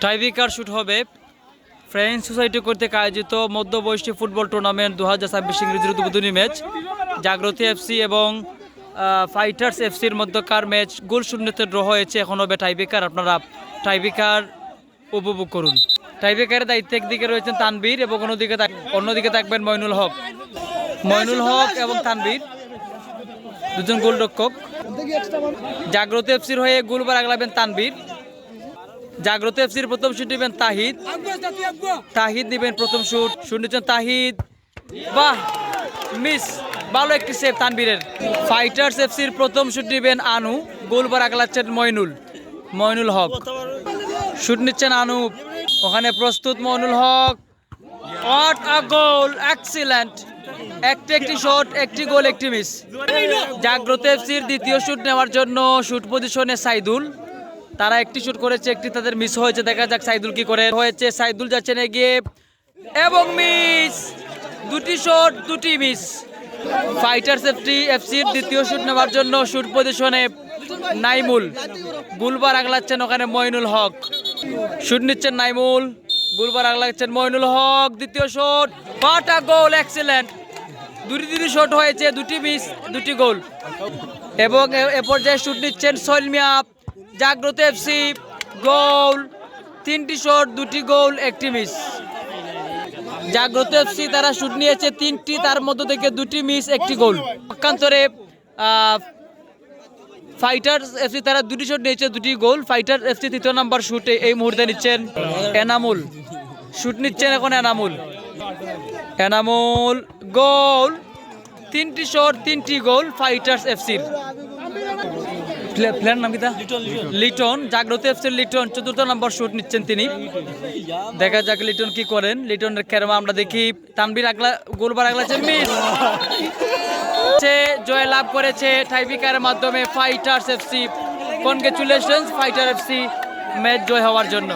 Tiebreaker shoot হবে French society কর্তৃক আয়োজিত মধ্যবয়সী ফুটবল টুর্নামেন্ট 2026 ইংরেজি উদ্বোধনী ম্যাচ জাগ্রত এফসি এবং ফাইটার্স এফসির মধ্যকার ম্যাচ গোল শূন্যতে ড্র হয়েছে। এখন হবে টাইব্রেকার। আপনারা টাইব্রেকার উপভোগ করুন। টাইব্রেকারের দায়িত্বে একদিকে রয়েছেন তানবীর এবং অন্যদিকে থাকবেন মইনুল হক এবং তানবীর দুজন গোলরক্ষক। জাগ্রত এফসির হয়ে গোলবার আগলাবেন তানবীর। জাগ্রত এফসির প্রথম শুট নেবেন তাহিদ নেবেন প্রথম শুট নিচ্ছেন তাহিদ। বাহ, মিস, ভালো একটি সেভ তানবীরের। ফাইটার্স এফসির প্রথম শুট নেবেন আনু, গোলবার আগলাচ্ছেন মইনুল হক। শুট নিচ্ছেন আনু, ওখানে প্রস্তুত Mainul Haque. What a goal, excellent. একটি শট, একটি গোল, একটি মিস। জাগ্রত এফসির দ্বিতীয় শুট নেওয়ার জন্য শুট পজিশনে সাইদুল। তারা একটি শুট করেছে, একটি তাদের মিস হয়েছে। দেখা যাক সাইদুল কি করে। হয়েছে, সাইদুল যাচ্ছেন এগিয়ে এবং মিস। দুটি শট, দুটি মিস। ফাইটার্স এফসির দ্বিতীয় শুট নেওয়ার জন্য শুট পজিশনে নাইমুল, গোলবার আগলাচ্ছেন ওখানে মইনুল হক। শুট নিচ্ছেন নাইমুল, গোলবার আগলাচ্ছেন মইনুল হক। দ্বিতীয় shot, what a goal, excellent. দুটি শট হয়েছে, দুটি মিস, দুটি গোল। এবং এ পর্যায়ে শুট নিচ্ছেন সোহেল মিয়া, জাগ্রত এফসি। গোল, তিনটি শট, দুটি গোল, একটি মিস। জাগ্রত এফসি তারা শুট নিয়েছে তিনটি, তার মধ্য থেকে দুটি মিস, একটি গোল। পক্ষান্তরে ফাইটার্স এফসি তারা দুটি শট নিয়েছে, দুটি গোল। ফাইটার্স এফসি তৃতীয় নাম্বার শুটে এই মুহূর্তে নিচ্ছেন এনামুল। শুট নিচ্ছেন এখন এনামুল। গোল, তিনটি শট, তিনটি গোল ফাইটার্স এফসির। প্লেয়ার নাম কি? লিটন, জাগ্রত এফসির লিটন চতুর্থ নম্বর শুট নিচ্ছেন তিনি। দেখা যাক লিটন কি করেন। লিটনের ক্যারমা আমরা দেখি। তানবীর গোলবার আগলাচ্ছেন, মিস। জয় লাভ করেছে টাইব্রেকারের মাধ্যমে fighters FC. Congratulations fighter FC match জয় হওয়ার জন্য।